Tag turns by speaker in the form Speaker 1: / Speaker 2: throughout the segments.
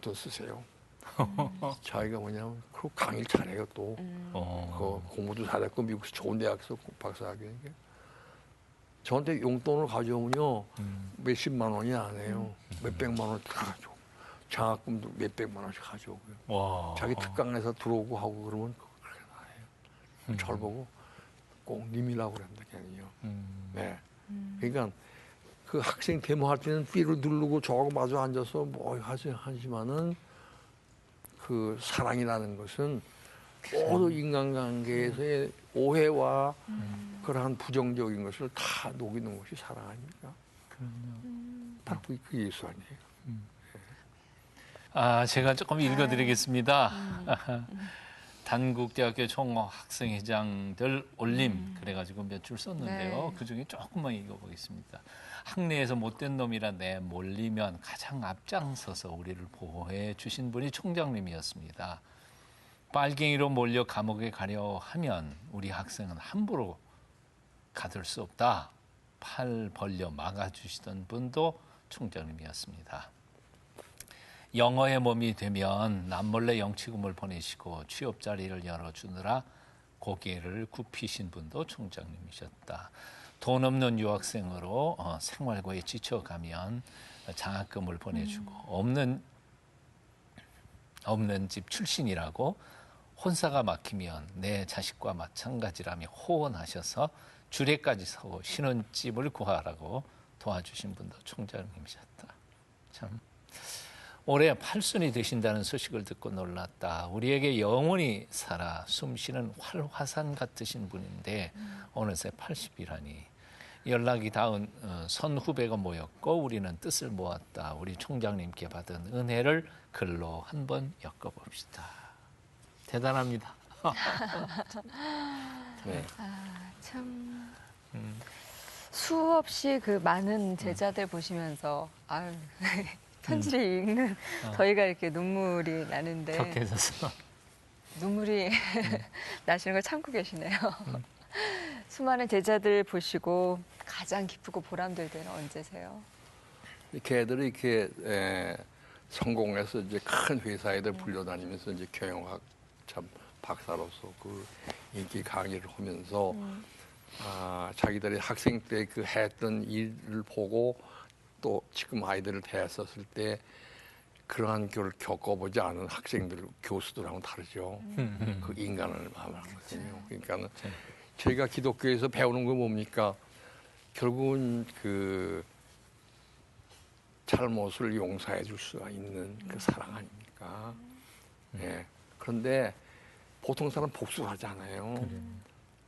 Speaker 1: 용돈 쓰세요. 자기가 뭐냐면 그 강의를 잘해요 또. 그 공부도 잘했고 미국에서 좋은 대학에서 박사학위. 저한테 용돈을 가져오면요 몇십만 원이 안 해요. 몇백만 원 다 가져오고 장학금도 몇백만 원씩 가져오고요.
Speaker 2: 와.
Speaker 1: 자기 특강에서 들어오고 하고 그러면 그렇게 나해요. 절 보고 꼭 님이라고 그럽니다 걔는요. 네. 그러니까 그 학생 데모할 때는 삐를 누르고 저하고 마주 앉아서 뭐 하지만은 그 사랑이라는 것은 모두 인간관계에서의 오해와 그러한 부정적인 것을 다 녹이는 것이 사랑 아닙니까? 바로 그게 예수 아니에요.
Speaker 2: 제가 조금 읽어드리겠습니다. 단국대학교 총학생회장들 올림 그래가지고 몇 줄 썼는데요.
Speaker 3: 네.
Speaker 2: 그중에 조금만 읽어보겠습니다. 학내에서 못된 놈이라 내몰리면 가장 앞장서서 우리를 보호해 주신 분이 총장님이었습니다. 빨갱이로 몰려 감옥에 가려 하면 우리 학생은 함부로 가둘 수 없다. 팔 벌려 막아주시던 분도 총장님이었습니다. 영어의 몸이 되면 남몰래 영치금을 보내시고 취업 자리를 열어주느라 고개를 굽히신 분도 총장님이셨다. 돈 없는 유학생으로 생활고에 지쳐가면 장학금을 보내주고 없는 집 출신이라고 혼사가 막히면 내 자식과 마찬가지라며 호언하셔서 주례까지 서고 신혼집을 구하라고 도와주신 분도 총장님이셨다. 참. 올해 8순이 되신다는 소식을 듣고 놀랐다. 우리에게 영원히 살아 숨쉬는 활화산 같으신 분인데 어느새 80이라니. 연락이 닿은 선후배가 모였고 우리는 뜻을 모았다. 우리 총장님께 받은 은혜를 글로 한번 엮어봅시다. 대단합니다.
Speaker 1: 네.
Speaker 3: 참 수없이 그 많은 제자들 보시면서 아유 편지를 읽는 저희가 이렇게 눈물이 나는데
Speaker 2: 격해져서
Speaker 3: 눈물이 나시는 걸 참고 계시네요. 수많은 제자들 보시고 가장 기쁘고 보람될 때는 언제세요?
Speaker 1: 걔들이 이렇게 성공해서 이제 큰 회사에들 불려다니면서 이제 경영학 참 박사로서 그 인기 강의를 하면서 자기들이 학생 때 그 했던 일을 보고 또 지금 아이들을 대했었을 때 그러한 걸 겪어보지 않은 학생들, 교수들하고는 다르죠. 그 인간을 말하는 거거든요. 그러니까는 저희가 기독교에서 배우는 건 뭡니까? 결국은 그 잘못을 용서해 줄 수가 있는 그 사랑 아닙니까? 예. 그런데 보통 사람 복수를 하잖아요.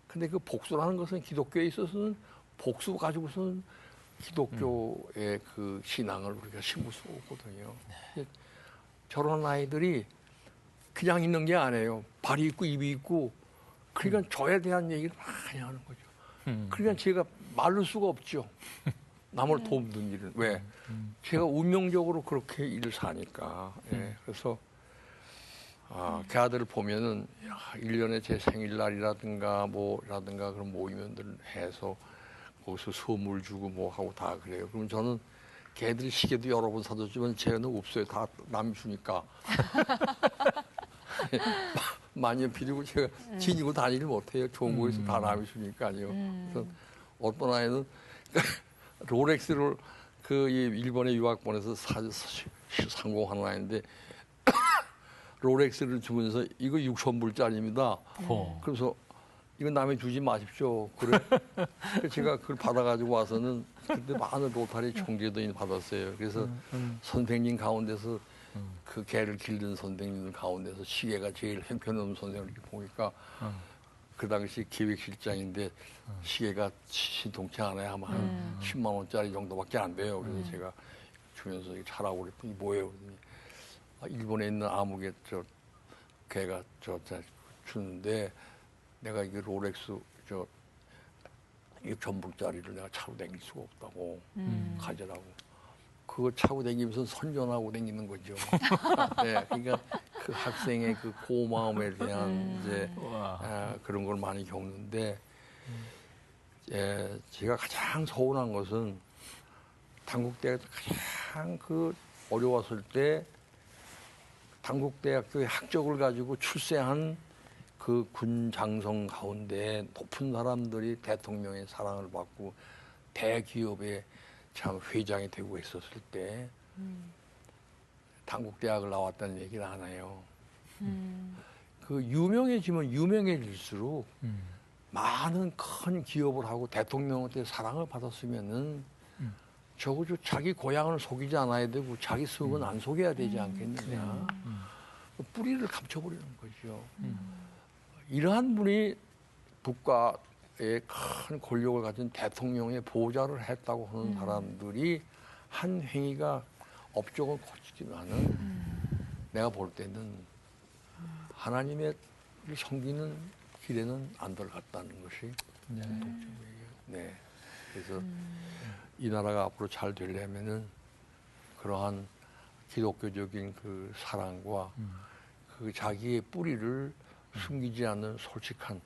Speaker 1: 근데 그 복수라는 것은 기독교에 있어서는 복수 가지고서는 기독교의 그 신앙을 우리가 심을 수 없거든요. 저런 아이들이 그냥 있는 게 아니에요. 발이 있고 입이 있고 그러니까 저에 대한 얘기를 많이 하는 거죠. 그러니까 제가 말릴 수가 없죠. 남을 돕는 일은. 왜? 제가 운명적으로 그렇게 일을 사니까. 예. 그래서 그 아들을 보면은 1년에 제 생일날이라든가 뭐라든가 그런 모임들 해서 거기서 선물 주고 뭐 하고 다 그래요. 그러면 저는 걔들 시계도 여러 번 사줬지만 쟤는 없어요. 다 남이 주니까. 만년필이고 제가 지니고 다니를 못해요. 좋은 거에서 다 남이 주니까요. 그래서 어떤 아이는 롤렉스를 그 일본에 유학 보내서 상공하는 아이인데 롤렉스를 주면서 이거 6,000불짜리입니다. 그래서 이거 남에 주지 마십시오. 그래. 제가 그걸 받아가지고 와서는 그때 많은 로타리 총재들이 받았어요. 그래서 선생님 가운데서 그 개를 길든 선생님 가운데서 시계가 제일 형편없는 선생님을 이렇게 보니까 그 당시 기획실장인데 시계가 신통치 않아요. 아마 한 10만 원짜리 정도밖에 안 돼요. 그래서 제가 주면서 차라고 그랬더니 뭐예요? 그랬더니 일본에 있는 아무개 개가 주는데 내가 이게 롤렉스 6,000불짜리를 내가 차고 다닐 수가 없다고 가져라고. 그거 차고 다니면서 선전하고 다니는 거죠. 네, 그러니까 그 학생의 그 고마움에 대한 이제 그런 걸 많이 겪는데 제가 가장 서운한 것은 단국대에서 가장 그 어려웠을 때 당국대학교의 학적을 가지고 출세한 그 군 장성 가운데 높은 사람들이 대통령의 사랑을 받고 대기업의 참 회장이 되고 있었을 때 당국대학을 나왔다는 얘기를 안 해요. 그 유명해지면 유명해질수록 많은 큰 기업을 하고 대통령한테 사랑을 받았으면은 적어도 자기 고향을 속이지 않아야 되고 자기 속은 안 속여야 되지 않겠느냐. 뿌리를 감춰버리는 거죠. 이러한 분이 국가의 큰 권력을 가진 대통령의 보좌를 했다고 하는 사람들이 한 행위가 업적은 커지지만은 내가 볼 때는 하나님의 섬기는 길에는 안 들어갔다는 것이 공통점이에요. 네. 그래서 이 나라가 앞으로 잘 되려면은 그러한 기독교적인 그 사랑과 그 자기의 뿌리를 숨기지 않는 솔직한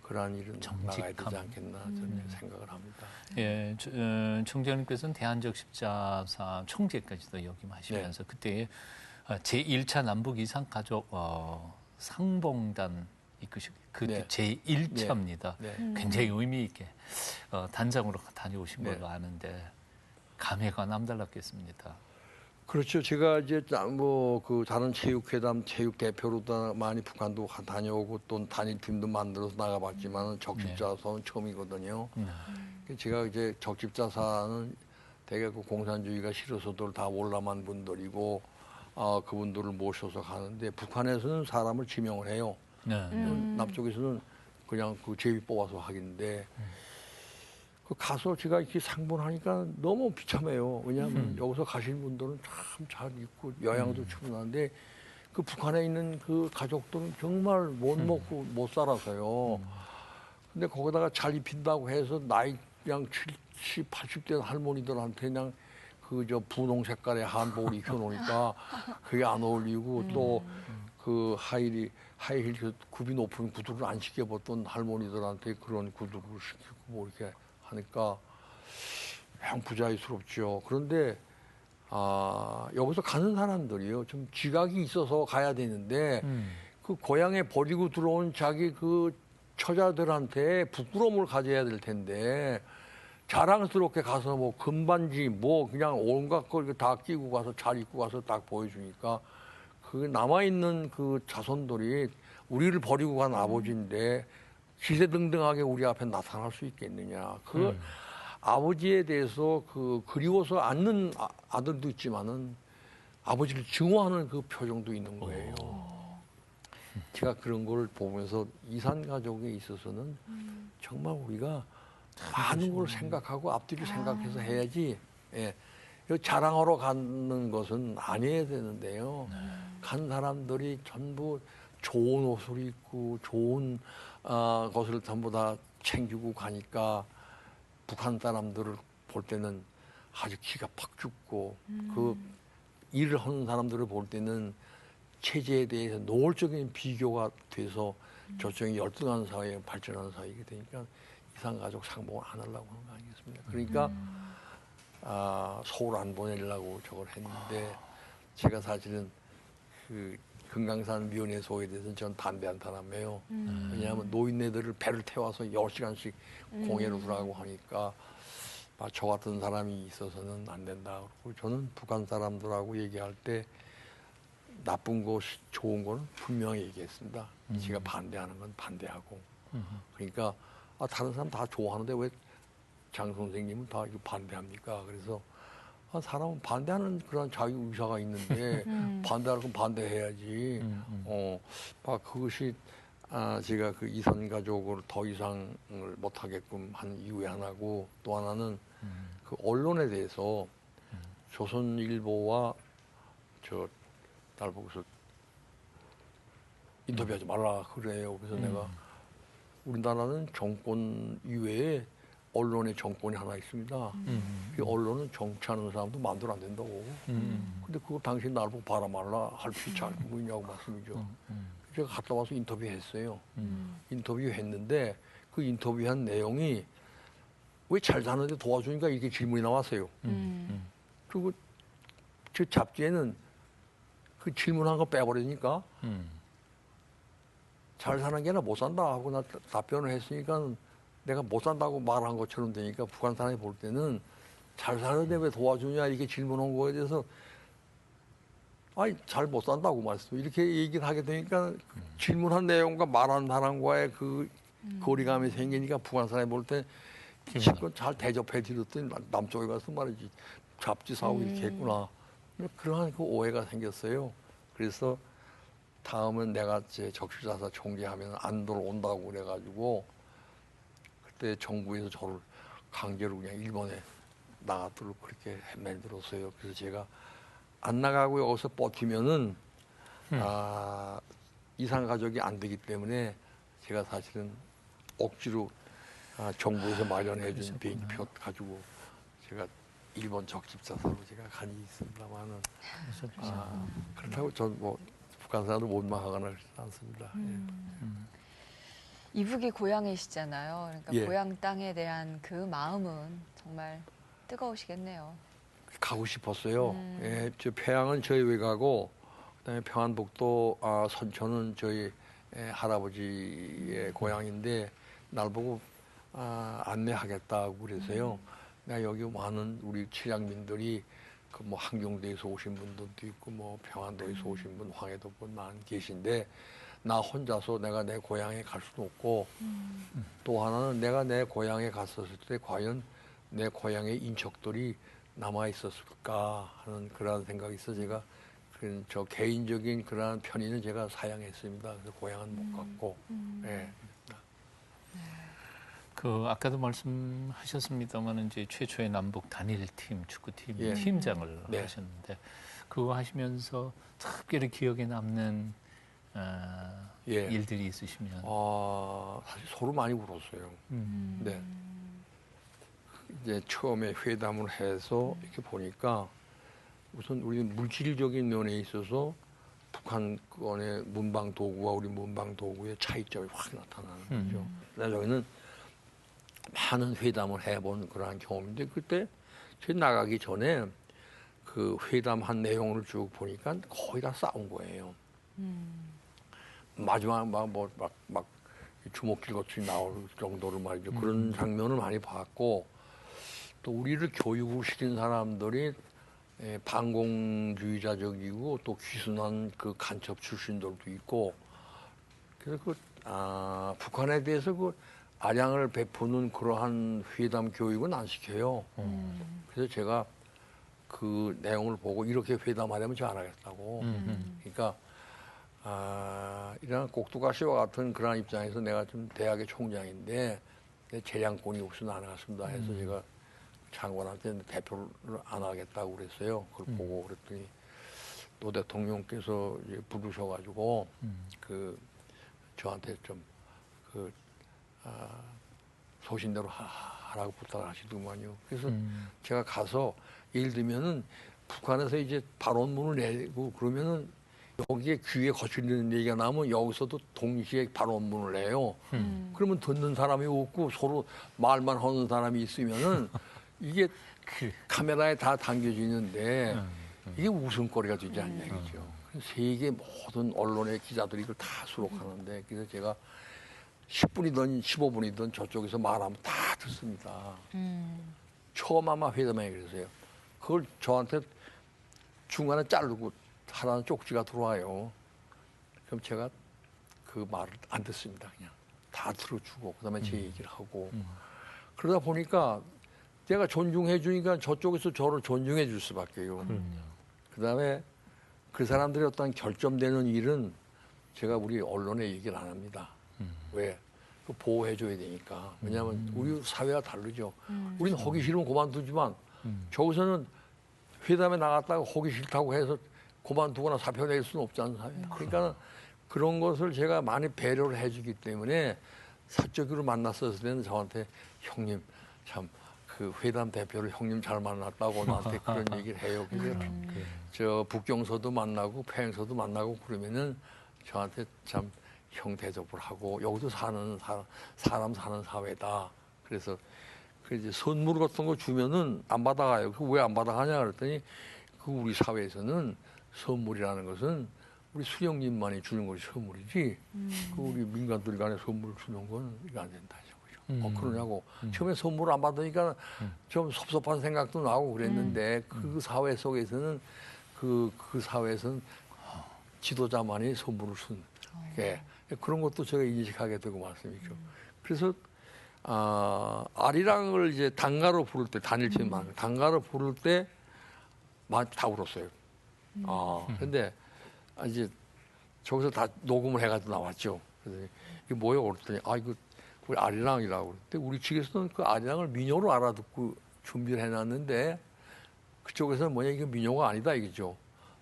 Speaker 1: 그러한 일은 나가야 되지 않겠나 저는 생각을 합니다.
Speaker 2: 예, 총장님께서는 대한적 십자사 총재까지도 역임하시면서 그때 제1차 남북 이상 가족 상봉단 이끄시고 그때 제1차입니다. 굉장히 의미 있게 단장으로 다녀오신 걸로 아는데 감회가 남달랐겠습니다.
Speaker 1: 그렇죠. 제가 이제 뭐 그 다른 체육회담, 체육 대표로도 많이 북한도 다녀오고 또 단일팀도 만들어서 나가봤지만 적십자사는 처음이거든요. 제가 이제 적십자사는 대개 그 공산주의가 싫어서들 다 월남한 분들이고 그분들을 모셔서 가는데 북한에서는 사람을 지명을 해요. 남쪽에서는 그냥 그 제비 뽑아서 하긴데 그 가서 제가 이렇게 상봉하니까 너무 비참해요. 왜냐하면 여기서 가신 분들은 참 잘 있고 영양도 충분한데 그 북한에 있는 그 가족들은 정말 못 먹고 못 살아서요. 근데 거기다가 잘 입힌다고 해서 나이 그냥 70, 80대 할머니들한테 그냥 그 저 분홍 색깔의 한복을 입혀놓으니까 그게 안 어울리고 또 그 하이힐 그 굽이 높은 구두를 안 시켜봤던 할머니들한테 그런 구두를 시키고 뭐 이렇게 하니까 양 부자유스럽죠. 그런데 여기서 가는 사람들이요 좀 지각이 있어서 가야 되는데 그 고향에 버리고 들어온 자기 그 처자들한테 부끄러움을 가져야 될 텐데 자랑스럽게 가서 뭐 금반지 뭐 그냥 온갖 걸 다 끼고 가서 잘 입고 가서 딱 보여주니까 그 남아있는 그 자손들이 우리를 버리고 간 아버지인데 기세등등하게 우리 앞에 나타날 수 있겠느냐. 그 아버지에 대해서 그 그리워서 않는 아들도 있지만은 아버지를 증오하는 그 표정도 있는 거예요. 제가 그런 걸 보면서 이산 가족에 있어서는 정말 우리가 많은 걸 생각하고 앞뒤를 생각해서 해야지. 예. 자랑하러 가는 것은 아니어야 되는데요. 간 사람들이 전부 좋은 옷을 입고 좋은 것을 전부 다 챙기고 가니까 북한 사람들을 볼 때는 아주 기가 팍 죽고 그 일을 하는 사람들을 볼 때는 체제에 대해서 노골적인 비교가 돼서 저쪽이 열등한 사회에 발전하는 사회이게 되니까 이산가족 상봉을 안 하려고 하는 거 아니겠습니까? 그러니까 서울 안 보내려고 저걸 했는데 제가 사실은 그 금강산 미운의 소에 대해서는 전 반대한 사람이에요. 왜냐하면 노인네들을 배를 태워서 10시간씩 공예를 하라고 하니까 저 같은 사람이 있어서는 안 된다. 그리고 저는 북한 사람들하고 얘기할 때 나쁜 것, 좋은 거는 분명히 얘기했습니다. 제가 반대하는 건 반대하고. 그러니까 다른 사람 다 좋아하는데 왜 장 선생님은 다 이거 반대합니까? 그래서 사람은 반대하는 그런 자기 의사가 있는데 반대하는 건 반대해야지. 그것이 제가 그 이산 가족을 더 이상을 못하게끔 한 이유의 하나고 또 하나는 그 언론에 대해서 조선일보와 날 보고서 인터뷰하지 말라 그래요. 그래서 내가 우리나라는 정권 이외에 언론의 정권이 하나 있습니다. 그 언론은 정치하는 사람도 마음대로 안 된다고. 근데 그거 당신 날 보고 봐라 말라 할 필요 잘 알고 있냐고 말씀이죠. 제가 갔다 와서 인터뷰했어요. 인터뷰했는데 그 인터뷰한 내용이 왜 잘 사는데 도와주니까 이렇게 질문이 나왔어요. 그리고 저 잡지에는 그 질문한 거 빼버리니까
Speaker 2: 음.
Speaker 1: 잘 사는 게 아니라 못 산다 하고 나 답변을 했으니까 내가 못 산다고 말한 것처럼 되니까 북한 사람이 볼 때는 잘 사는데 왜 도와주냐 이렇게 질문한 거에 대해서 아니 잘 못 산다고 말씀 이렇게 얘기를 하게 되니까 질문한 내용과 말한 사람과의 그 거리감이 생기니까 북한 사람이 볼 때 실컷 잘 대접해 드렸더니 남쪽에 가서 말이지 잡지 사고 이렇게 했구나 그러한 그 오해가 생겼어요. 그래서 다음은 내가 제 적시자사 총재하면 안도로 온다고 그래가지고 그때 정부에서 저를 강제로 그냥 일본에 나가도록 그렇게 만들었어요. 그래서 제가 안 나가고 여기서 버티면은 이산 가족이 안 되기 때문에 제가 사실은 억지로 정부에서 마련해준 비행기표 가지고 제가 일본 적십자사로 제가 간이 있습니다만은 그렇다고 전 뭐 북한 사람들 원망하거나 그러지 않습니다.
Speaker 3: 이북이 고향이시잖아요. 그러니까
Speaker 1: 예.
Speaker 3: 고향 땅에 대한 그 마음은 정말 뜨거우시겠네요.
Speaker 1: 가고 싶었어요. 예, 저 평양은 저희 외가고 그다음에 평안북도 선천은 저희 할아버지의 고향인데 날 보고 안내하겠다고 그래서요. 내가 여기 많은 우리 칠양민들이 그 뭐 항경도에서 오신 분들도 있고 뭐 평안도에서 오신 분 황해도 분 많이 계신데 나 혼자서 내가 내 고향에 갈 수도 없고 또 하나는 내가 내 고향에 갔었을 때 과연 내 고향의 인척들이 남아 있었을까 하는 그런 생각이 있어 제가 저 개인적인 그러한 편의는 제가 사양했습니다. 그래서 고향은 못 갔고. 예.
Speaker 2: 그 아까도 말씀하셨습니다만 이제 최초의 남북 단일팀 축구팀
Speaker 1: 예.
Speaker 2: 팀장을
Speaker 1: 네.
Speaker 2: 하셨는데 그거 하시면서 특별히 기억에 남는
Speaker 1: 예.
Speaker 2: 일들이 있으시면.
Speaker 1: 사실 서로 많이 울었어요. 네. 이제 처음에 회담을 해서 이렇게 보니까 우선 우리 물질적인 면에 있어서 북한권의 문방 도구와 우리 문방 도구의 차이점이 확 나타나는 거죠. 그래서 저희는 많은 회담을 해본 그러한 경험인데 그때 저희 나가기 전에 그 회담한 내용을 쭉 보니까 거의 다 싸운 거예요. 마지막 막 주먹질 같이 나올 정도로 말이죠. 그런 장면을 많이 봤고 또 우리를 교육을 시킨 사람들이 반공주의자적이고 또 귀순한 그 간첩 출신들도 있고 그래서 북한에 대해서 그 아량을 베푸는 그러한 회담 교육은 안 시켜요. 그래서 제가 그 내용을 보고 이렇게 회담하려면 잘하겠다고. 그러니까 이런 꼭두가시와 같은 그런 입장에서 내가 좀 대학의 총장인데 내 재량권이 없으면 안 하겠습니다 해서 제가 장관한테 대표를 안 하겠다고 그랬어요. 그걸 보고 그랬더니 노 대통령께서 이제 부르셔가지고 그 저한테 좀 그 소신대로 하라고 부탁을 하시더만요. 그래서 제가 가서 예를 들면은 북한에서 이제 발언문을 내고 그러면은 여기에 귀에 거슬리는 얘기가 나오면 여기서도 동시에 발언문을 내요. 그러면 듣는 사람이 없고 서로 말만 하는 사람이 있으면은 이게 카메라에 다 담겨지는데 이게 웃음거리가 되지 않냐 이거죠. 세계 모든 언론의 기자들이 이걸 다 수록하는데 그래서 제가 10분이든 15분이든 저쪽에서 말하면 다 듣습니다. 처음 아마 회담에 그랬어요. 그걸 저한테 중간에 자르고 하나는 쪽지가 들어와요. 그럼 제가 그 말을 안 듣습니다. 그냥 다 들어주고 그다음에 제 얘기를 하고 그러다 보니까 제가 존중해 주니까 저쪽에서 저를 존중해 줄 수밖에요. 그다음에 그 사람들의 어떤 결점되는 일은 제가 우리 언론에 얘기를 안 합니다. 왜? 그 보호해 줘야 되니까. 왜냐하면 우리 사회가 다르죠. 우리는 하기 싫으면 그만두지만 저기서는 회담에 나갔다가 하기 싫다고 해서 그만두거나 사표 낼 수는 없지 않나요? 그러니까 그런 것을 제가 많이 배려를 해주기 때문에 사적으로 만났었을 때는 저한테 형님 참 그 회담 대표를 형님 잘 만났다고 나한테 그런 얘기를 해요. 그래서 저 북경서도 만나고 평양서도 만나고 그러면은 저한테 참 형 대접을 하고 여기도 사람 사는 사회다. 그래서 그 이제 선물 같은 거 주면은 안 받아가요. 그 왜 안 받아가냐 그랬더니 그 우리 사회에서는 선물이라는 것은 우리 수령님만이 주는 것이 선물이지 그 우리 민간들 간에 선물을 주는 건 이게 안 된다. 그러냐고. 처음에 선물을 안 받으니까 좀 섭섭한 생각도 나고 그랬는데 그 사회 속에서는 그 사회에서는 지도자만이 선물을 준 그런 것도 제가 인식하게 되고 말씀이죠. 그래서 아리랑을 이제 단가로 부를 때 단일체만 단가로 부를 때 다 울었어요. 근데 이제 저기서 다 녹음을 해가지고 나왔죠. 그래서 이게 뭐예요? 그랬더니 이거 우리 아리랑이라고 그랬는데 우리 측에서는 그 아리랑을 민요로 알아듣고 준비를 해놨는데 그쪽에서는 뭐냐 이게 민요가 아니다 이거죠.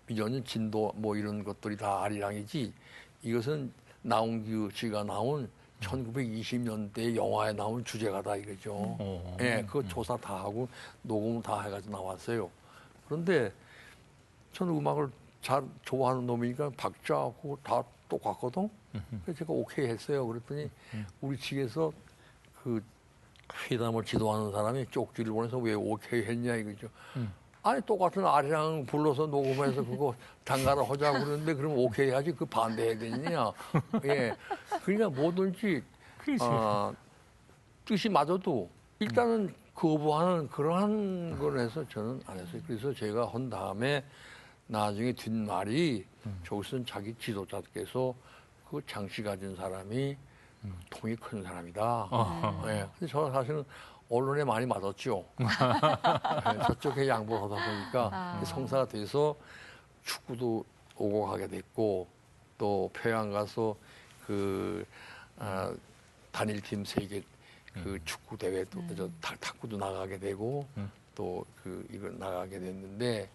Speaker 1: 민요는 진도 뭐 이런 것들이 다 아리랑이지 이것은 나홍규 씨가 나온 1920년대 영화에 나온 주제가다 이거죠. 예, 그거 조사 다 하고 녹음 다 해가지고 나왔어요. 그런데 저는 음악을 잘 좋아하는 놈이니까 박자하고 다 똑같거든. 그래서 제가 오케이 했어요. 그랬더니 우리 측에서 그 회담을 지도하는 사람이 쪽지를 보내서 왜 오케이 했냐 이거죠. 아니 똑같은 아리랑 불러서 녹음해서 그거 단가를 하자고 그러는데 그럼 오케이 하지 그 반대해야겠냐. 예, 그러니까 뭐든지 뜻이 맞아도 일단은 거부하는 그러한 걸 해서 저는 안 했어요. 그래서 제가 한 다음에 나중에 뒷말이 저것은 자기 지도자께서 그 장씨 가진 사람이 통이 큰 사람이다. 예. 근데 저는 사실은 언론에 많이 맞았죠. 예, 저쪽에 양보를 하다 보니까 성사가 돼서 축구도 오고 가게 됐고 또 평양 가서 그 단일팀 세계 그 축구 대회도 탁구도 나가게 되고 또 그 이걸 나가게 됐는데